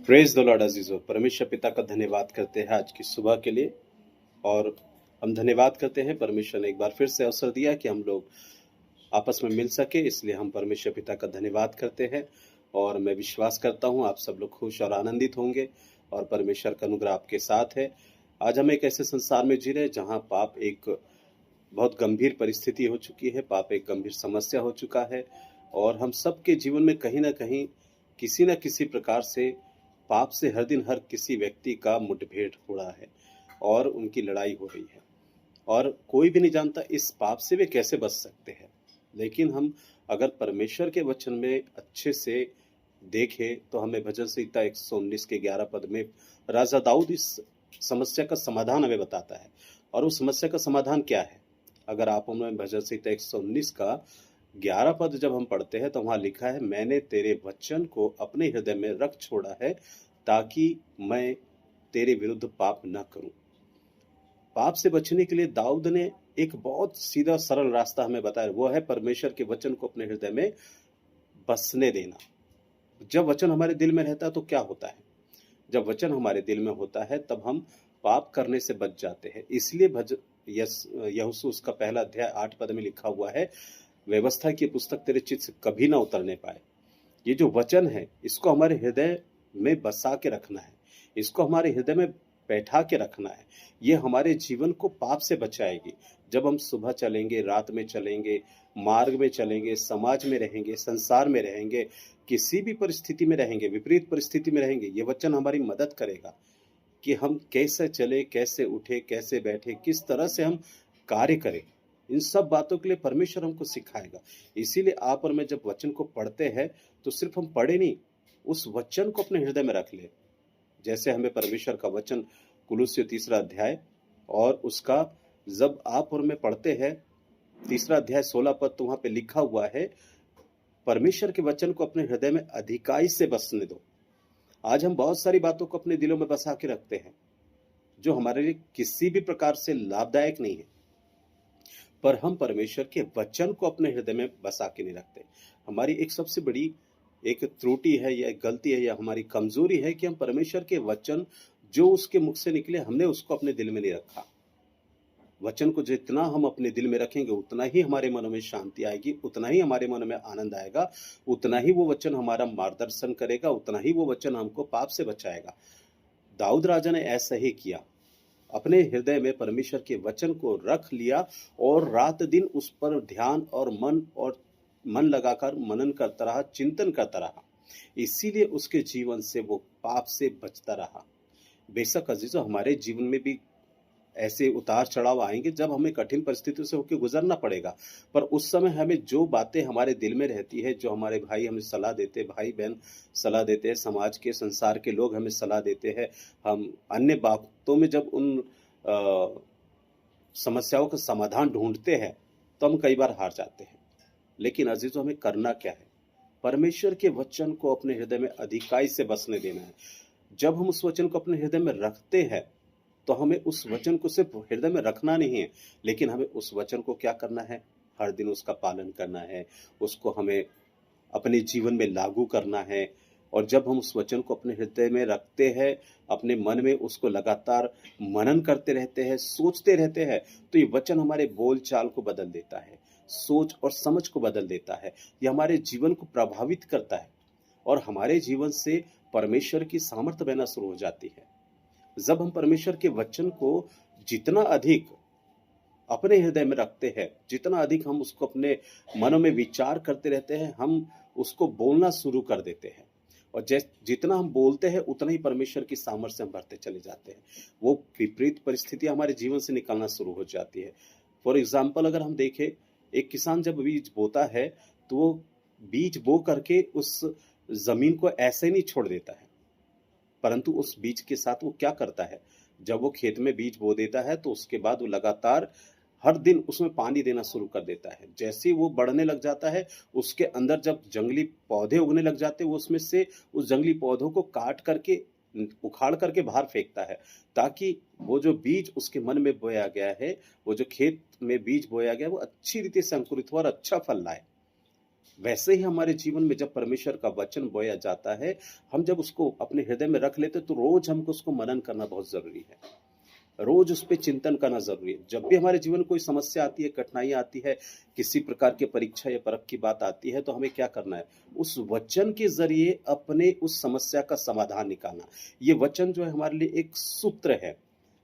Praise the Lord अजीजों, परमेश्वर पिता का धन्यवाद करते हैं आज की सुबह के लिए। और हम धन्यवाद करते हैं, परमेश्वर ने एक बार फिर से अवसर दिया कि हम लोग आपस में मिल सके, इसलिए हम परमेश्वर पिता का धन्यवाद करते हैं। और मैं विश्वास करता हूँ आप सब लोग खुश और आनंदित होंगे और परमेश्वर का अनुग्रह आपके साथ है। आज हम एक ऐसे संसार में जी रहे हैं जहाँ पाप एक बहुत गंभीर परिस्थिति हो चुकी है, पाप एक गंभीर समस्या हो चुका है। और हम सबके जीवन में कहीं ना कहीं किसी न किसी प्रकार से पाप से हर दिन हर किसी व्यक्ति का मुठभेड़ हो रहा है और उनकी लड़ाई हो रही है। और कोई भी नहीं जानता इस पाप से वे कैसे बच सकते हैं। लेकिन हम अगर परमेश्वर के वचन में अच्छे से देखें तो हमें भजन संहिता 119 के 11 पद में राजा दाऊद इस समस्या का समाधान हमें बताता है। और उस समस्या का समाधान क्या है? अगर आप हमें भजन संहिता 119 का 11 पद जब हम पढ़ते हैं तो वहाँ लिखा है, मैंने तेरे वचन को अपने हृदय में रख छोड़ा है ताकि मैं तेरे विरुद्ध पाप न करूं। पाप से बचने के लिए दाऊद ने एक बहुत सीधा सरल रास्ता हमें बताया, वो है परमेश्वर के वचन को अपने हृदय में बसने देना। जब वचन हमारे दिल में रहता है तो क्या होता है? जब वचन हमारे दिल में होता है तब हम पाप करने से बच जाते हैं। इसलिए यहोशू उसका पहला अध्याय 8 पद में लिखा हुआ है, व्यवस्था की पुस्तक तेरे चित्त से कभी ना उतरने पाए। ये जो वचन है इसको हमारे हृदय में बसा के रखना है, इसको हमारे हृदय में बैठा के रखना है। ये हमारे जीवन को पाप से बचाएगी। जब हम सुबह चलेंगे, रात में चलेंगे, मार्ग में चलेंगे, समाज में रहेंगे, संसार में रहेंगे, किसी भी परिस्थिति में रहेंगे, विपरीत परिस्थिति में रहेंगे, ये वचन हमारी मदद करेगा कि हम कैसे चले, कैसे उठे, कैसे बैठे, किस तरह से हम कार्य करें। इन सब बातों के लिए परमेश्वर हमको सिखाएगा। इसीलिए आप और मैं जब वचन को पढ़ते हैं तो सिर्फ हम पढ़े नहीं, उस वचन को अपने हृदय में रख ले। जैसे हमें परमेश्वर का वचन कुलुस्सी 3 अध्याय और उसका जब आप और मैं पढ़ते हैं 3 अध्याय 16 पद, तो वहां पे लिखा हुआ है, परमेश्वर के वचन को अपने हृदय में अधिकाई से बसने दो। आज हम बहुत सारी बातों को अपने दिलों में बसा के रखते हैं जो हमारे लिए किसी भी प्रकार से लाभदायक नहीं है, पर हम परमेश्वर के वचन को अपने हृदय में बसा के नहीं रखते। हमारी एक सबसे बड़ी एक त्रुटि है या एक गलती है या हमारी कमजोरी है कि हम परमेश्वर के वचन जो उसके मुख से निकले हमने उसको अपने दिल में नहीं रखा। वचन को जितना हम अपने दिल में रखेंगे उतना ही हमारे मन में शांति आएगी, उतना ही हमारे मन में आनंद आएगा, उतना ही वो वचन हमारा मार्गदर्शन करेगा, उतना ही वो वचन हमको पाप से बचाएगा। दाऊद राजा ने ऐसा ही किया, अपने हृदय में परमेश्वर के वचन को रख लिया और रात दिन उस पर ध्यान और मन लगाकर मनन करता रहा, चिंतन करता रहा। इसीलिए उसके जीवन से वो पाप से बचता रहा। बेशक अजीजों, हमारे जीवन में भी ऐसे उतार चढ़ाव आएंगे जब हमें कठिन परिस्थितियों से होकर गुजरना पड़ेगा, पर उस समय हमें जो बातें हमारे दिल में रहती है, जो हमारे भाई हमें सलाह देते हैं, भाई बहन सलाह देते हैं, समाज के संसार के लोग हमें सलाह देते हैं, हम अन्य बातों में जब उन समस्याओं का समाधान ढूंढते हैं तो हम कई बार हार जाते हैं। लेकिन अजीजों, हमें करना क्या है? परमेश्वर के वचन को अपने हृदय में अधिकाई से बसने देना है। जब हम उस वचन को अपने हृदय में रखते हैं तो हमें उस वचन को सिर्फ हृदय में रखना नहीं है, लेकिन हमें उस वचन को क्या करना है? हर दिन उसका पालन करना है, उसको हमें अपने जीवन में लागू करना है। और जब हम उस वचन को अपने हृदय में रखते हैं, अपने मन में उसको लगातार मनन करते रहते हैं, सोचते रहते हैं, तो ये वचन हमारे बोल चाल को बदल देता है, सोच और समझ को बदल देता है। ये हमारे जीवन को प्रभावित करता है और हमारे जीवन से परमेश्वर की सामर्थ्य बहना शुरू हो जाती है। जब हम परमेश्वर के वचन को जितना अधिक अपने हृदय में रखते हैं, जितना अधिक हम उसको अपने मनों में विचार करते रहते हैं, हम उसको बोलना शुरू कर देते हैं। और जितना हम बोलते हैं उतना ही परमेश्वर की सामर्थ्य से हम भरते चले जाते हैं। वो विपरीत परिस्थिति हमारे जीवन से निकलना शुरू हो जाती है। फॉर एग्जाम्पल, अगर हम देखें, एक किसान जब बीज बोता है तो वो बीज बो करके उस जमीन को ऐसे नहीं छोड़ देता है, परंतु उस बीज के साथ वो क्या करता है? जब वो खेत में बीज बो देता है तो उसके बाद वो लगातार हर दिन उसमें पानी देना शुरू कर देता है। जैसे ही वो बढ़ने लग जाता है, उसके अंदर जब जंगली पौधे उगने लग जाते हैं, वो उसमें से उस जंगली पौधों को काट करके उखाड़ करके बाहर फेंकता है, ताकि वो जो बीज उसके मन में बोया गया है, वो जो खेत में बीज बोया गया है, वो अच्छी रीति से अंकुरित हो और अच्छा फल लाए। वैसे ही हमारे जीवन में जब परमेश्वर का वचन बोया जाता है, हम जब उसको अपने हृदय में रख लेते तो रोज हमको उसको मनन करना बहुत जरूरी है। रोज उस पे चिंतन करना जरूरी है। जब भी हमारे जीवन में कोई समस्या आती है, कठिनाई आती है, किसी प्रकार की परीक्षा या परख की बात आती है, तो हमें क्या करना है? उस वचन के जरिए अपने उस समस्या का समाधान निकालना। ये वचन जो है हमारे लिए एक सूत्र है।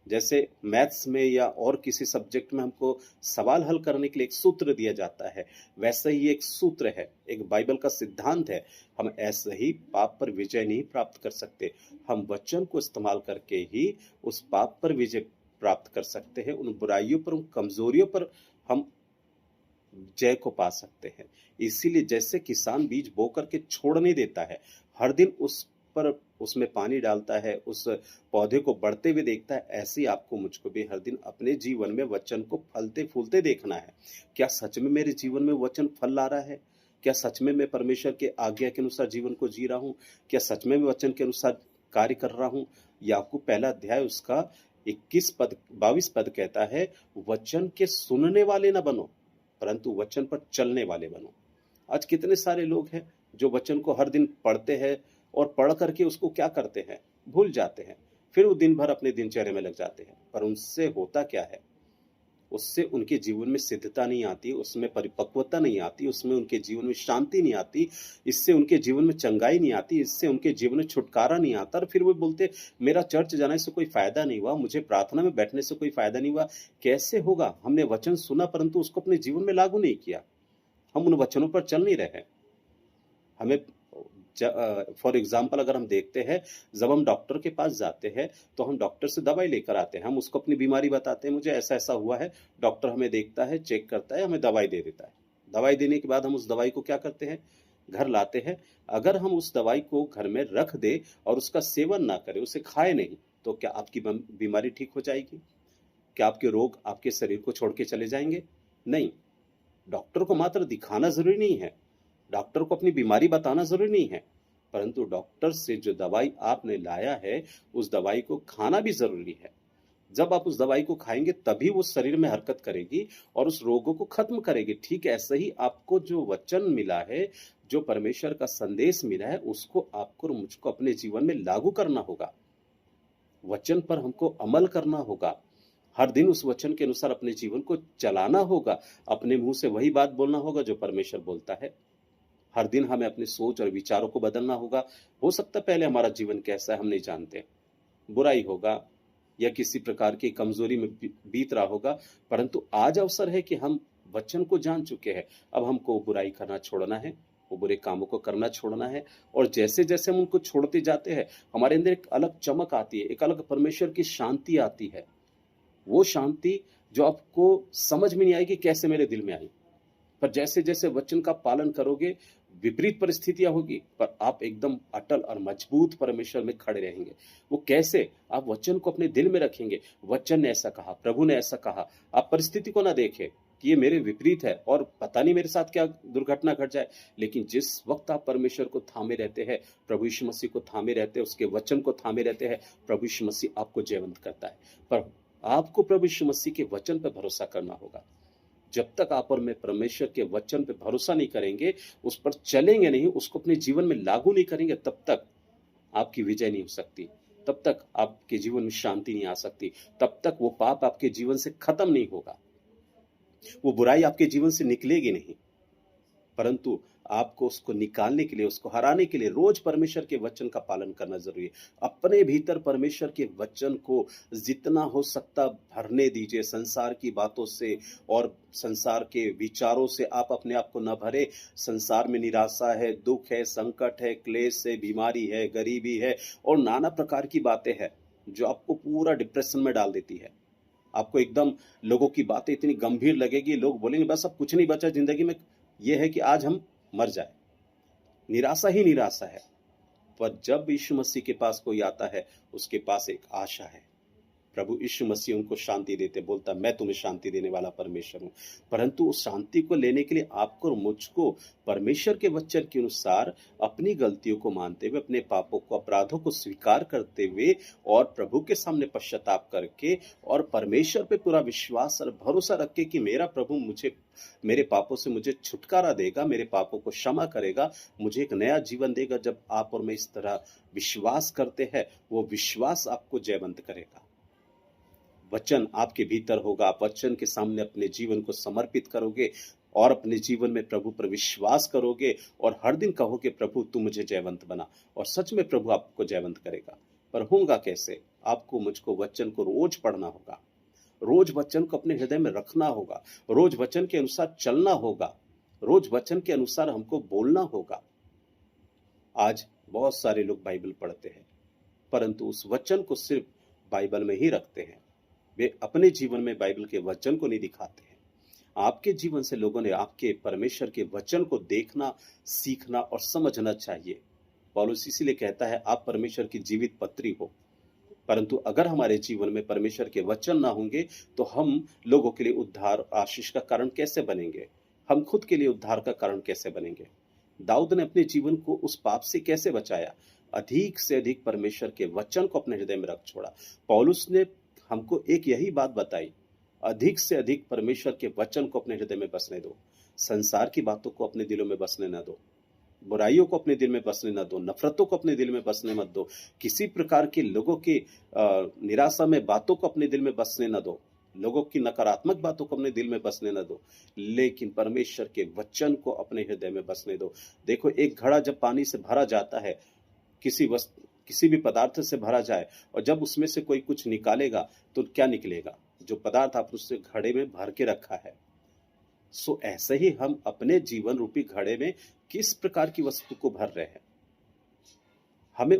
जैसे मैथ्स में या और किसी सब्जेक्ट में हमको सवाल हल करने के लिए एक सूत्र दिया जाता है, वैसे ही एक सूत्र है, एक बाइबल का सिद्धांत है। हम ऐसे ही पाप पर विजय नहीं प्राप्त कर सकते, हम वचन को इस्तेमाल करके ही उस पाप पर विजय प्राप्त कर सकते हैं। उन बुराइयों पर, उन कमजोरियों पर हम जय को पा सकते हैं। इसीलिए जैसे किसान बीज बो करके छोड़ नहीं देता है, हर दिन उस पर उसमें पानी डालता है, उस पौधे को बढ़ते हुए देखता है, ऐसे ही आपको मुझको भी हर दिन अपने जीवन में वचन को फलते फूलते देखना है। क्या सच में मेरे जीवन में वचन फल ला रहा है? क्या सच में मैं परमेश्वर के आज्ञा के अनुसार जीवन को जी रहा हूँ? क्या सच में मैं वचन के अनुसार कार्य कर रहा हूँ? याकूब पहला अध्याय उसका 22 पद कहता है, वचन के सुनने वाले न बनो, परंतु वचन पर चलने वाले बनो। आज कितने सारे लोग हैं जो वचन को हर दिन पढ़ते हैं और पढ़ करके उसको क्या करते हैं? भूल जाते हैं। फिर वो दिन भर अपने दिनचर्या में लग जाते हैं, पर उनसे होता क्या है? उससे उनके जीवन में सिद्धता नहीं आती, उसमें परिपक्वता नहीं आती, उसमें उनके जीवन में शांति नहीं आती, इससे उनके जीवन में चंगाई नहीं आती, इससे उनके जीवन में छुटकारा नहीं आता। और फिर वो बोलते, मेरा चर्च जाने से कोई फायदा नहीं हुआ, मुझे प्रार्थना में बैठने से कोई फायदा नहीं हुआ। कैसे होगा? हमने वचन सुना परंतु उसको अपने जीवन में लागू नहीं किया, हम उन वचनों पर चल नहीं रहे। हमें फॉर एग्जाम्पल अगर हम देखते हैं, जब हम डॉक्टर के पास जाते हैं तो हम डॉक्टर से दवाई लेकर आते हैं, हम उसको अपनी बीमारी बताते हैं, मुझे ऐसा ऐसा हुआ है। डॉक्टर हमें देखता है, चेक करता है, हमें दवाई दे देता है। दवाई देने के बाद हम उस दवाई को क्या करते हैं? घर लाते हैं। अगर हम उस दवाई को घर में रख दे और उसका सेवन ना करें, उसे खाए नहीं, तो क्या आपकी बीमारी ठीक हो जाएगी? क्या आपके रोग आपके शरीर को छोड़ के चले जाएंगे? नहीं। डॉक्टर को मात्र दिखाना जरूरी नहीं है, डॉक्टर को अपनी बीमारी बताना जरूरी नहीं है, परंतु डॉक्टर से जो दवाई आपने लाया है उस दवाई को खाना भी जरूरी है। जब आप उस दवाई को खाएंगे तभी वो शरीर में हरकत करेगी और उस रोगों को खत्म करेगी। ठीक ऐसे ही आपको जो वचन मिला है, जो परमेश्वर का संदेश मिला है, उसको आपको और मुझको अपने जीवन में लागू करना होगा। वचन पर हमको अमल करना होगा, हर दिन उस वचन के अनुसार अपने जीवन को चलाना होगा, अपने मुंह से वही बात बोलना होगा जो परमेश्वर बोलता है। हर दिन हमें अपनी सोच और विचारों को बदलना होगा। हो सकता है पहले हमारा जीवन कैसा है हम नहीं जानते, बुराई होगा या किसी प्रकार की कमजोरी में बीत रहा होगा, परंतु आज अवसर है कि हम वचन को जान चुके हैं। अब हमको बुराई करना छोड़ना है, वो बुरे कामों को करना छोड़ना है। और जैसे जैसे हम उनको छोड़ते जाते हैं, हमारे अंदर एक अलग चमक आती है, एक अलग परमेश्वर की शांति आती है। वो शांति जो आपको समझ में नहीं आएगी कैसे मेरे दिल में आई, पर जैसे जैसे वचन का पालन करोगे, विपरीत परिस्थितियां होगी पर आप एकदम अटल और मजबूत परमेश्वर में खड़े रहेंगे। वो कैसे? आप वचन को अपने दिल में रखेंगे, वचन ने ऐसा कहा, प्रभु ने ऐसा कहा। आप परिस्थिति को ना देखें कि ये मेरे विपरीत है और पता नहीं मेरे साथ क्या दुर्घटना घट जाए, लेकिन जिस वक्त आप परमेश्वर को थामे रहते हैं, प्रभु यीशु मसीह को थामे रहते हैं, उसके वचन को थामे रहते हैं, प्रभु यीशु मसीह आपको जयवंत करता है। पर आपको प्रभु यीशु मसीह के वचन पर भरोसा करना होगा। जब तक आप और मैं परमेश्वर के वचन पे भरोसा नहीं करेंगे, उस पर चलेंगे नहीं, उसको अपने जीवन में लागू नहीं करेंगे, तब तक आपकी विजय नहीं हो सकती, तब तक आपके जीवन में शांति नहीं आ सकती, तब तक वो पाप आपके जीवन से खत्म नहीं होगा, वो बुराई आपके जीवन से निकलेगी नहीं। परंतु आपको उसको निकालने के लिए, उसको हराने के लिए रोज परमेश्वर के वचन का पालन करना जरूरी है। अपने भीतर परमेश्वर के वचन को जितना हो सकता भरने दीजिए। संसार की बातों से और संसार के विचारों से आप अपने आप को न भरे। संसार में निराशा है, दुख है, संकट है, क्लेश है, बीमारी है, गरीबी है और नाना प्रकार की बातें हैं जो आपको पूरा डिप्रेशन में डाल देती है। आपको एकदम लोगों की बातें इतनी गंभीर लगेगी, लोग बोलेंगे बस अब कुछ नहीं बचा जिंदगी में, यह है कि आज हम मर जाए। निराशा ही निराशा है। पर जब यीशु मसीह के पास कोई आता है, उसके पास एक आशा है, प्रभु यीशु मसीह उनको शांति देते, बोलता मैं तुम्हें शांति देने वाला परमेश्वर हूँ। परंतु उस शांति को लेने के लिए आपको और मुझको परमेश्वर के वचन के अनुसार अपनी गलतियों को मानते हुए, अपने पापों को, अपराधों को स्वीकार करते हुए और प्रभु के सामने पश्चाताप करके और परमेश्वर पे पूरा विश्वास और भरोसा रख के कि मेरा प्रभु मुझे मेरे पापों से मुझे छुटकारा देगा, मेरे पापों को क्षमा करेगा, मुझे एक नया जीवन देगा। जब आप और मैं इस तरह विश्वास करते हैं, वो विश्वास आपको जयवंत करेगा। वचन आपके भीतर होगा, आप वचन के सामने अपने जीवन को समर्पित करोगे और अपने जीवन में प्रभु पर विश्वास करोगे और हर दिन कहोगे प्रभु तू मुझे जयवंत बना, और सच में प्रभु आपको जयवंत करेगा। पर होगा कैसे? आपको मुझको वचन को रोज पढ़ना होगा, रोज वचन को अपने हृदय में रखना होगा, रोज वचन के अनुसार चलना होगा, रोज वचन के अनुसार हमको बोलना होगा। आज बहुत सारे लोग बाइबल पढ़ते हैं परंतु उस वचन को सिर्फ बाइबल में ही रखते हैं, वे अपने जीवन में बाइबल के वचन को नहीं दिखाते हैं। आपके जीवन से लोगों ने आपके परमेश्वर के वचन को देखना, सीखना और समझना चाहिए। पौलुस इसीलिए कहता है आप परमेश्वर की जीवित पत्री हो। परंतु अगर हमारे जीवन में परमेश्वर के वचन ना होंगे तो हम लोगों के लिए उद्धार, आशीष का कारण कैसे बनेंगे? हम खुद के लिए उद्धार का कारण कैसे बनेंगे? दाऊद ने अपने जीवन को उस पाप से कैसे बचाया? अधिक से अधिक परमेश्वर के वचन को अपने हृदय में रख छोड़ा। पौलुस ने हमको एक यही बात बताई, अधिक से अधिक परमेश्वर के वचन को अपने हृदय में बसने दो। संसार की बातों को अपने दिलों में बसने न दो, बुराइयों को अपने दिल में बसने न दो, नफरतों को अपने दिल में बसने मत दो, किसी प्रकार के लोगों की निराशा में बातों को अपने दिल में बसने न दो, लोगों की नकारात्मक बातों को अपने दिल में बसने न दो, लेकिन परमेश्वर के वचन को अपने हृदय में बसने दो। देखो, एक घड़ा जब पानी से भरा जाता है, किसी भी पदार्थ से भरा जाए और जब उसमें से कोई कुछ निकालेगा तो क्या निकलेगा? जो पदार्थ आप उससे घड़े में भर के रखा है। सो ऐसे ही हम अपने जीवन रूपी घड़े में किस प्रकार की वस्तु को भर रहे हैं, हमें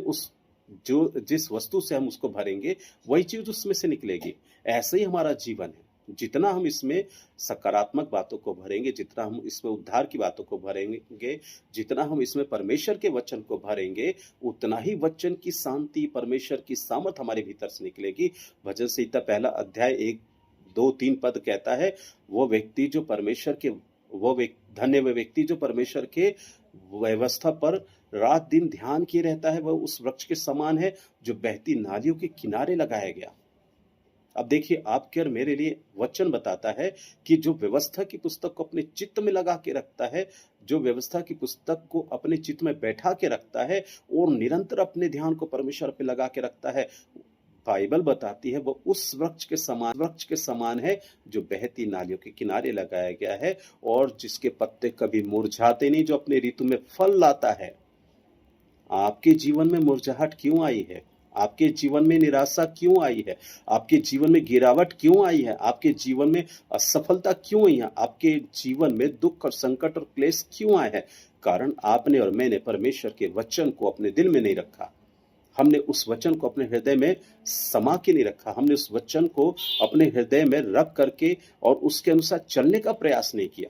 जिस वस्तु से हम उसको भरेंगे वही चीज उसमें से निकलेगी। ऐसे ही हमारा जीवन है, जितना हम इसमें सकारात्मक बातों को भरेंगे, जितना हम इसमें उद्धार की बातों को भरेंगे, जितना हम इसमें परमेश्वर के वचन को भरेंगे, उतना ही वचन की शांति, परमेश्वर की सामर्थ हमारे भीतर से निकलेगी। भजन संहिता 1 अध्याय 1, 2, 3 पद कहता है, वो व्यक्ति जो परमेश्वर के धन्य वह व्यक्ति जो परमेश्वर के व्यवस्था पर रात दिन ध्यान किए रहता है, वह उस वृक्ष के समान है जो बहती नालियों के किनारे लगाया गया। अब देखिए, आपके और मेरे लिए वचन बताता है कि जो व्यवस्था की पुस्तक को अपने चित्त में लगा के रखता है, जो व्यवस्था की पुस्तक को अपने चित्त में बैठा के रखता है और निरंतर अपने ध्यान को परमेश्वर पे लगा के रखता है, बाइबल बताती है वो उस वृक्ष के समान है जो बहती नालियों के किनारे लगाया गया है और जिसके पत्ते कभी मुरझाते नहीं, जो अपने ऋतु में फल लाता है। आपके जीवन में मुरझाहट क्यों आई है? आपके जीवन में निराशा क्यों आई है? आपके जीवन में गिरावट क्यों आई है? आपके जीवन में असफलता क्यों आई है? आपके जीवन में दुख और संकट और क्लेश क्यों आए हैं? कारण आपने और मैंने परमेश्वर के वचन को अपने दिल में नहीं रखा। हमने उस वचन को अपने हृदय में समा के नहीं रखा। हमने उस वचन को अपने हृदय में रख करके और उसके अनुसार चलने का प्रयास नहीं किया।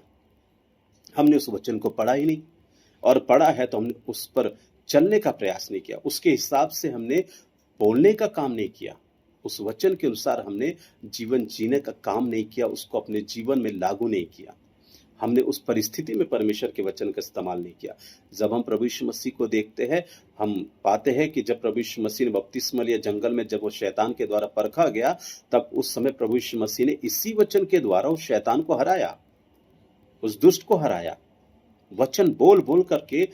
हमने उस वचन को पढ़ा ही नहीं, और पढ़ा है तो हमने उस पर चलने का प्रयास नहीं किया। उसके हिसाब से हमने बोलने का काम नहीं किया। उस वचन के अनुसार हमने जीवन जीने का काम नहीं किया, उसको अपने जीवन में लागू नहीं किया। हमने उस परिस्थिति में परमेश्वर के वचन का इस्तेमाल नहीं किया। जब हम प्रभु यीशु मसीह को देखते हैं, हम पाते हैं कि जब प्रभु यीशु मसीह ने बपतिस्मा लिया जंगल में, जब वो शैतान के द्वारा परखा गया, तब उस समय प्रभु यीशु मसीह ने इसी वचन के द्वारा उस शैतान को हराया, उस दुष्ट को हराया। वचन बोल बोल करके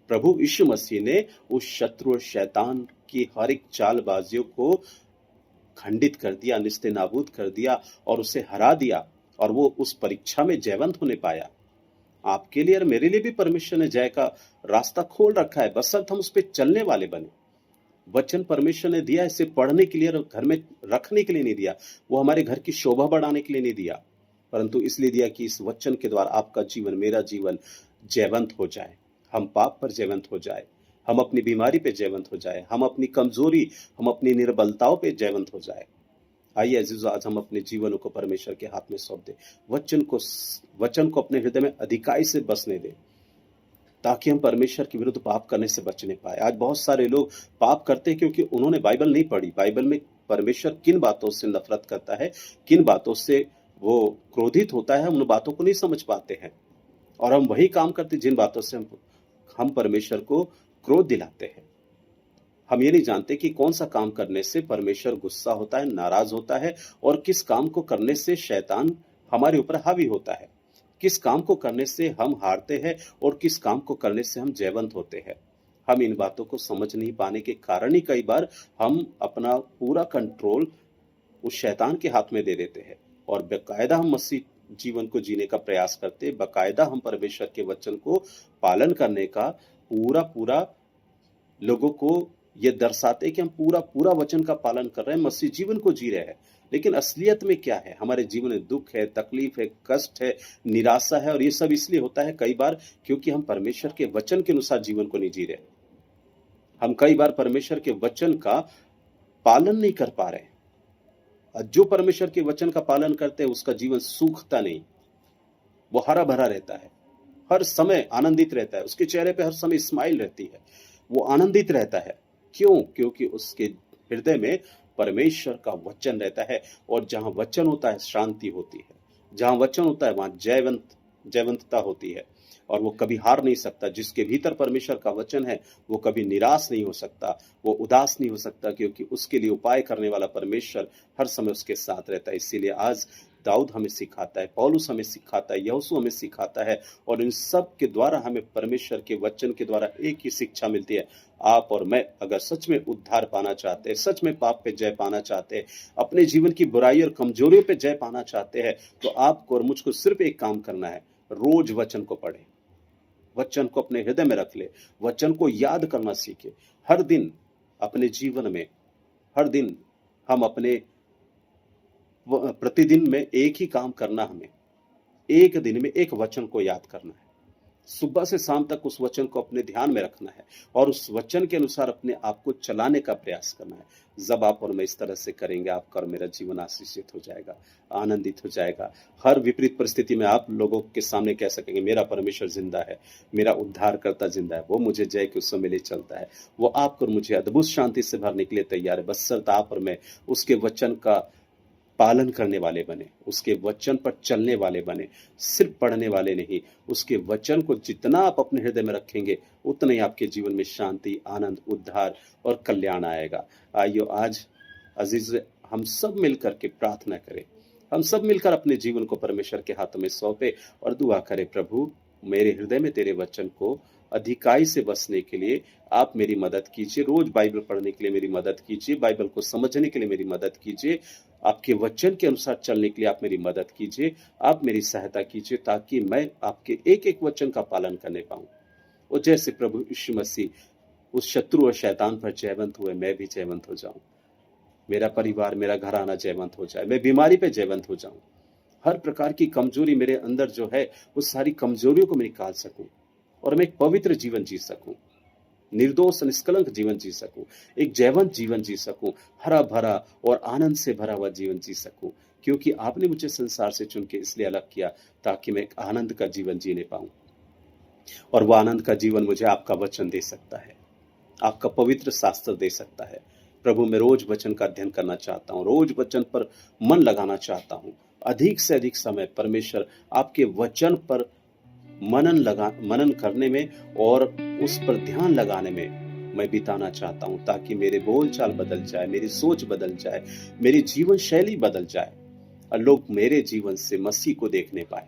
प्रभु यीशु मसीह ने उस शत्रु शैतान की हर एक चालबाजियों को खंडित कर दिया, निस्ते नाबूद कर दिया और उसे हरा दिया, और वो उस परीक्षा में जयवंत होने पाया। आपके लिए और मेरे लिए भी परमेश्वर ने जय का रास्ता खोल रखा है, बशर्ते हम उस पर चलने वाले बने। वचन परमेश्वर ने दिया इसे पढ़ने के लिए और घर में रखने के लिए नहीं दिया। वो हमारे घर की शोभा बढ़ाने के लिए नहीं दिया, परंतु इसलिए दिया कि इस वचन के द्वारा आपका जीवन, मेरा जीवन जयवंत हो जाए। हम पाप पर जयवंत हो जाए, हम अपनी बीमारी पे जयवंत हो जाए, हम अपनी कमजोरी, हम अपनी निर्बलताओं पे जयवंत हो जाए। आइए अजीजों, आज हम अपने जीवनों को परमेश्वर के हाथ में सौंप दें। वचन को अपने हृदय में अधिकाई से बसने दें, ताकि हम परमेश्वर के विरुद्ध पाप करने से बचने पाए। आज बहुत सारे लोग पाप करते हैं क्योंकि उन्होंने बाइबल नहीं पढ़ी। बाइबल में परमेश्वर किन बातों से नफरत करता है, किन बातों से वो क्रोधित होता है, हम उन बातों को नहीं समझ पाते हैं और हम वही काम करते जिन बातों से हम परमेश्वर को क्रोध दिलाते हैं। हम ये नहीं जानते कि कौन सा काम करने से परमेश्वर गुस्सा होता है, नाराज होता है और किस काम को करने से शैतान हमारे ऊपर हावी होता है, किस काम को करने से हम हारते हैं और किस काम को करने से हम जयवंत होते हैं। हम इन बातों को समझ नहीं पाने के कारण ही कई बार हम अपना पूरा कंट्रोल उस शैतान के हाथ में दे देते हैं और बेकायदा हम मसीह जीवन को जीने का प्रयास करते, बाकायदा हम परमेश्वर के वचन को पालन करने का पूरा लोगों को ये दर्शाते कि हम पूरा वचन का पालन कर रहे हैं, मसीह जीवन को जी रहे हैं। लेकिन असलियत में क्या है? हमारे जीवन में दुख है, तकलीफ है, कष्ट है, निराशा है और ये सब इसलिए होता है कई बार क्योंकि हम परमेश्वर के वचन के अनुसार जीवन को नहीं जी रहे। हम कई बार परमेश्वर के वचन का पालन नहीं कर पा रहे। जो परमेश्वर के वचन का पालन करते हैं उसका जीवन सूखता नहीं, वो हरा भरा रहता है, हर समय आनंदित रहता है, उसके चेहरे पे हर समय स्माइल रहती है, वो आनंदित रहता है। क्यों? क्योंकि उसके हृदय में परमेश्वर का वचन रहता है और जहां वचन होता है शांति होती है, जहां वचन होता है वहां जयवंतता होती है और वो कभी हार नहीं सकता। जिसके भीतर परमेश्वर का वचन है वो कभी निराश नहीं हो सकता, वो उदास नहीं हो सकता क्योंकि उसके लिए उपाय करने वाला परमेश्वर हर समय उसके साथ रहता है। इसीलिए आज दाऊद हमें सिखाता है, पौलुस हमें सिखाता है, यहोशू हमें सिखाता है और इन सब के द्वारा हमें परमेश्वर के वचन के द्वारा एक ही शिक्षा मिलती है। आप और मैं अगर सच में उद्धार पाना चाहते हैं, सच में पाप पे जय पाना चाहते हैं, अपने जीवन की बुराई और कमजोरियों पे जय पाना चाहते हैं, तो आपको और मुझको सिर्फ एक काम करना है, रोज वचन को पढ़ें, वचन को अपने हृदय में रख ले, वचन को याद करना सीखे। हर दिन अपने जीवन में, हर दिन हम अपने प्रतिदिन में एक ही काम करना, हमें एक दिन में एक वचन को याद करना है, सुबह से शाम तक उस वचन को अपने ध्यान में रखना है और उस वचन के अनुसार अपने आप को चलाने का प्रयास करना है। जब आप और मैं इस तरह से करेंगे, आपका और मेरा जीवन आशीषित हो जाएगा, आनंदित हो जाएगा। हर विपरीत परिस्थिति में आप लोगों के सामने कह सकेंगे मेरा परमेश्वर जिंदा है, मेरा उद्धारकर्ता जिंदा है, वो मुझे जय के उत्सव में ले चलता है, वो आपको और मुझे अद्भुत शांति से भरने के लिए तैयार है। बशर्ते आप और मैं उसके वचन का पालन करने वाले बने, उसके वचन पर चलने वाले बने, सिर्फ पढ़ने वाले नहीं। उसके वचन को जितना आप अपने हृदय में रखेंगे उतना ही आपके जीवन में शांति, आनंद, उद्धार और कल्याण आएगा। आइए आज अजीज हम सब मिलकर के प्रार्थना करें, हम सब मिलकर अपने जीवन को परमेश्वर के हाथों में सौंपे और दुआ करें, प्रभु मेरे हृदय में तेरे वचन को अधिकाई से बसने के लिए आप मेरी मदद कीजिए, रोज बाइबल पढ़ने के लिए मेरी मदद कीजिए, बाइबल को समझने के लिए मेरी मदद कीजिए, आपके वचन के अनुसार चलने के लिए आप मेरी मदद कीजिए, आप मेरी सहायता कीजिए ताकि मैं आपके एक एक वचन का पालन करने पाऊं। और जैसे प्रभु यीशु मसीह उस शत्रु और शैतान पर जयवंत हुए, मैं भी जयवंत हो जाऊं, मेरा परिवार, मेरा घराना जयवंत हो जाए, मैं बीमारी पे जयवंत हो जाऊं, हर प्रकार की कमजोरी मेरे अंदर जो है उस सारी कमजोरियों को मैं निकाल सकूं और मैं एक पवित्र जीवन जी सकूं, निर्दोष निष्कलंक जीवन जी सकूं, एक जयवंत जीवन जी सकूं, हरा भरा और आनंद से भरा हुआ जीवन जी सकूं, क्योंकि आपने मुझे संसार से चुन के इसलिए अलग किया ताकि मैं एक आनंद का जीवन जीने पाऊं। और वह आनंद का जीवन मुझे आपका वचन दे सकता है, आपका पवित्र शास्त्र दे सकता है। प्रभु मैं रोज वचन का अध्ययन करना चाहता हूँ, रोज वचन पर मन लगाना चाहता हूँ, अधिक से अधिक समय परमेश्वर आपके वचन पर मनन करने में और उस पर ध्यान लगाने में मैं बिताना चाहता हूं, ताकि मेरे बोलचाल बदल जाए, मेरी सोच बदल जाए, मेरी जीवन शैली बदल जाए और लोग मेरे जीवन से मसीह को देखने पाए।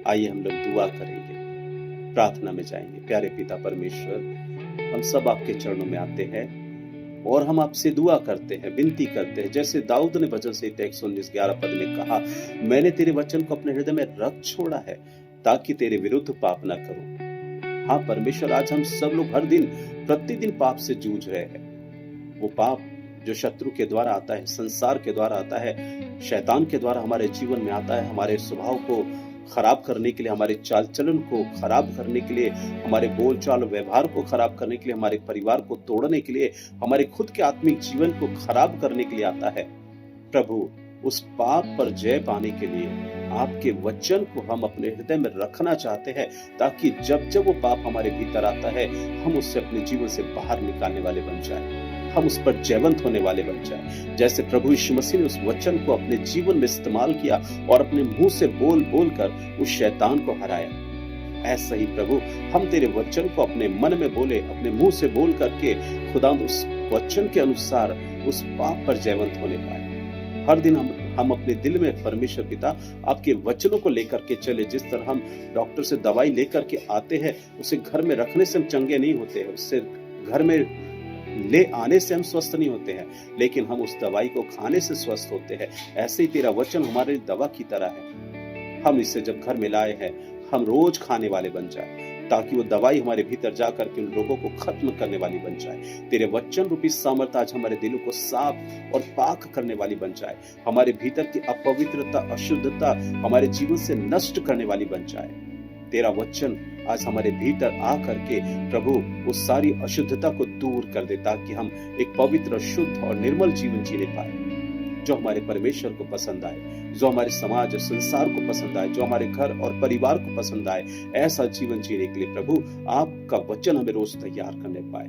आइए हम लोग दुआ करेंगे, प्रार्थना में जाएंगे। प्यारे पिता परमेश्वर, हम सब आपके चरणों में आते हैं और हम आपसे दुआ करते हैं, विनती करते हैं, जैसे दाऊद ने भजन संहिता 119:11 पद में कहा, मैंने तेरे वचन को अपने हृदय में रख छोड़ा है ताकि तेरे विरुद्ध पाप ना करूं। हाँ परमेश्वर, आज हम सब लोग हर दिन प्रतिदिन पाप से जूझ रहे हैं। वो पाप जो शत्रु के द्वारा आता है, संसार के द्वारा आता है, शैतान के द्वारा हमारे जीवन में आता है, हमारे स्वभाव को खराब करने के लिए, हमारे चाल चलन को खराब करने के लिए, हमारे बोलचाल व्यवहार को खराब करने के लिए, हमारे परिवार को तोड़ने के लिए, हमारे खुद के आत्मिक जीवन को खराब करने के लिए आता है। प्रभु उस पाप पर जय पाने के लिए आपके वचन को हम अपने हृदय में रखना चाहते हैं, ताकि जब जब वो पाप हमारे भीतर आता है हम उससे अपने जीवन से बाहर निकालने वाले बन जाए। हम उस पर जयवंत होने वाले बन जाए। जैसे प्रभु यीशु मसीह ने उस वचन को अपने जीवन में इस्तेमाल किया और अपने मुंह से बोल बोल कर उस शैतान को हराया, ऐसा ही प्रभु हम तेरे वचन को अपने मन में बोले, अपने मुंह से बोल करके खुदा उस वचन के अनुसार उस पाप पर जयवंत होने पाए। हर दिन हम अपने दिल में परमेश्वर पिता आपके वचनों को लेकर के चले। जिस तरह हम डॉक्टर से दवाई लेकर के आते हैं, उसे घर में रखने से हम चंगे नहीं होते हैं, उससे घर में ले आने से हम स्वस्थ नहीं होते हैं, लेकिन हम उस दवाई को खाने से स्वस्थ होते हैं। ऐसे ही तेरा वचन हमारे दवा की तरह है। हम इसे जब घर में लाए हैं, हम रोज खाने वाले बन जाए, ताकि वो दवाई हमारे भीतर जाकर के उन रोगों को खत्म करने वाली बन जाए। तेरे वचन रूपी सामर्थ आज हमारे दिलों को साफ और पाक करने वाली बन जाए। हमारे भीतर की अपवित्रता, अशुद्धता हमारे जीवन से नष्ट करने वाली बन जाए। तेरा वचन आज हमारे भीतर आकर के प्रभु उस सारी अशुद्धता को दूर कर दे, ताकि हम एक पवित्र, शुद्ध और निर्मल जीवन जीने पाए, जो हमारे परमेश्वर को पसंद आए, जो हमारे समाज और संसार को पसंद आए, जो हमारे घर और परिवार को पसंद आए। ऐसा जीवन जीने के लिए प्रभु आपका वचन हमें रोज तैयार करने पाए।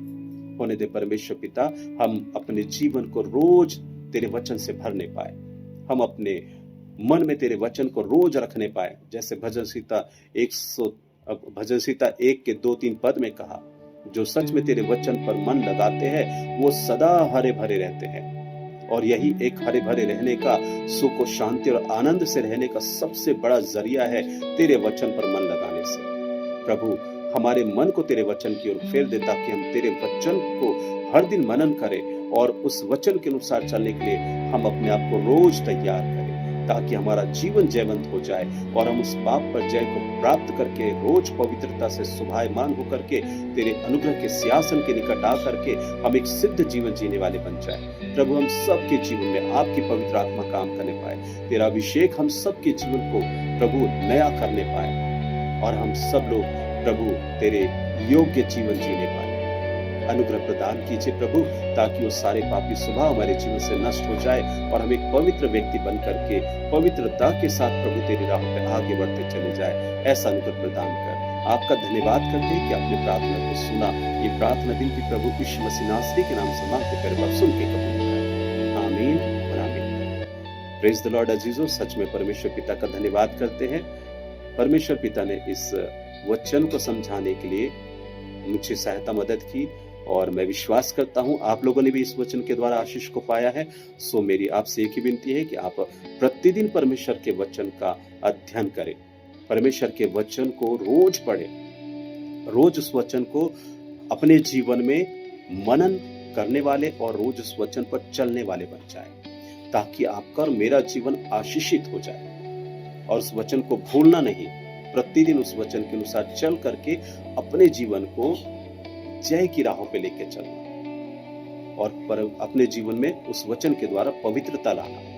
होने दे परमेश्वर पिता, हम अपने जीवन को रोज तेरे वचन से भरने पाए, हम अपने मन में तेरे वचन को रोज रखने पाए। जैसे भजन संहिता 1 के 2-3 पद में कहा, जो सच में तेरे वचन पर मन लगाते हैं वो सदा हरे भरे रहते हैं। और यही एक हरे भरे रहने का, सुख और शांति और आनंद से रहने का सबसे बड़ा जरिया है, तेरे वचन पर मन लगाने से। प्रभु हमारे मन को तेरे वचन की ओर फेर दे, ताकि हम तेरे वचन को हर दिन मनन करें और उस वचन के अनुसार चलने के लिए हम अपने आप को रोज तैयार करें, ताकि हमारा जीवन जयवंत हो जाए और हम उस पाप पर जय को प्राप्त करके रोज पवित्रता से सुभायमान होकर के तेरे अनुग्रह के सिंहासन के निकट आ करके हम एक सिद्ध जीवन जीने वाले बन जाए। प्रभु हम सबके जीवन में आपकी पवित्र आत्मा काम करने पाए, तेरा अभिषेक हम सबके जीवन को प्रभु नया करने पाए और हम सब लोग प्रभु तेरे योग्य जीवन जीने पाए। अनुग्रह प्रदान कीजिए प्रभु, ताकि वो सारे पापी स्वभाव हमारे जीवन से नष्ट हो जाए और हम एक पवित्र व्यक्ति बन करके पवित्रता के साथ प्रभु तेरी राह पे आगे बढ़ते चले जाए। ऐसा अनुग्रह प्रदान कर आपका धन्यवाद करते हैं कि आपने प्रार्थना को सुना। ये प्रार्थना विनती प्रभु यीशु मसीह नासरी के नाम से मांगते कर सुन के कबूल करें। आमीन और आमीन। प्रेज द लॉर्ड अजीजों, सच में परमेश्वर पिता का धन्यवाद करते हैं। परमेश्वर पिता ने इस वचन को समझाने के लिए मुझे सहायता मदद की और मैं विश्वास करता हूं आप लोगों ने भी इस वचन के द्वारा आशीष को पाया है। सो मेरी आपसे एक ही विनती है कि आप प्रतिदिन परमेश्वर के वचन का अध्ययन करें, परमेश्वर के वचन को रोज पढ़ें, रोज उस वचन को अपने जीवन में मनन करने वाले और रोज उस वचन पर चलने वाले बन जाए, ताकि आपका और मेरा जीवन आशीषित हो जाए। और उस वचन को भूलना नहीं, प्रतिदिन उस वचन के अनुसार चल करके अपने जीवन को जय की राहों पे लेके चलना और अपने जीवन में उस वचन के द्वारा पवित्रता लाना।